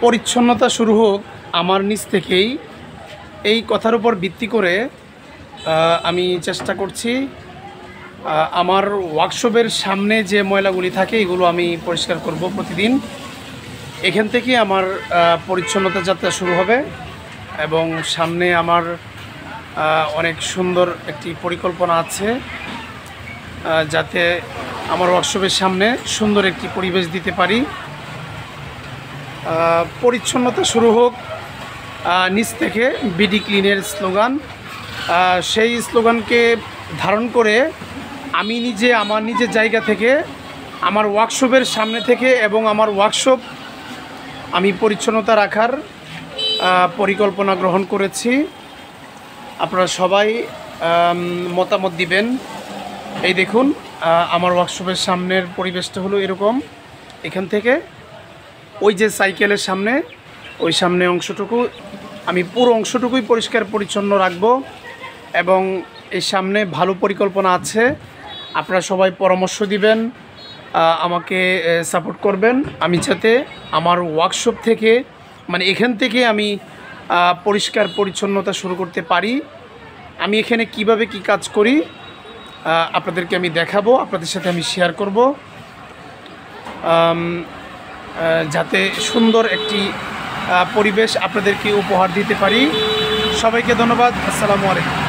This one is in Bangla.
পরিচ্ছন্নতা শুরু হোক আমার নিজ থেকেই, এই কথার উপর ভিত্তি করে আমি চেষ্টা করছি আমার ওয়ার্কশপের সামনে যে ময়লাগুলি থাকে এগুলো আমি পরিষ্কার করব প্রতিদিন। এখান থেকে আমার পরিচ্ছন্নতা যাত্রা শুরু হবে এবং সামনে আমার অনেক সুন্দর একটি পরিকল্পনা আছে যাতে আমার ওয়ার্কশপের সামনে সুন্দর একটি পরিবেশ দিতে পারি। পরিচ্ছন্নতা শুরু হোক নিচ থেকে, বিডি ক্লিনের স্লোগান। সেই স্লোগানকে ধারণ করে আমি নিজে আমার নিজের জায়গা থেকে, আমার ওয়ার্কশপের সামনে থেকে এবং আমার ওয়ার্কশপ আমি পরিচ্ছন্নতা রাখার পরিকল্পনা গ্রহণ করেছি। আপনারা সবাই মতামত দিবেন। এই দেখুন আমার ওয়ার্কশপের সামনের পরিবেশটা হলো এরকম। এখান থেকে ওই যে সাইকেলের সামনে, ওই সামনে অংশটুকু আমি পুরো অংশটুকুই পরিষ্কার পরিচ্ছন্ন রাখব এবং এই সামনে ভালো পরিকল্পনা আছে। আপনারা সবাই পরামর্শ দিবেন, আমাকে সাপোর্ট করবেন, আমি যাতে আমার ওয়ার্কশপ থেকে মানে এখান থেকে আমি পরিষ্কার পরিচ্ছন্নতা শুরু করতে পারি। আমি এখানে কিভাবে কি কাজ করি আপনাদেরকে আমি দেখাবো, আপনাদের সাথে আমি শেয়ার করব, যাতে সুন্দর একটি পরিবেশ আপনাদেরকে উপহার দিতে পারি। সবাইকে ধন্যবাদ। আসসালামু আলাইকুম।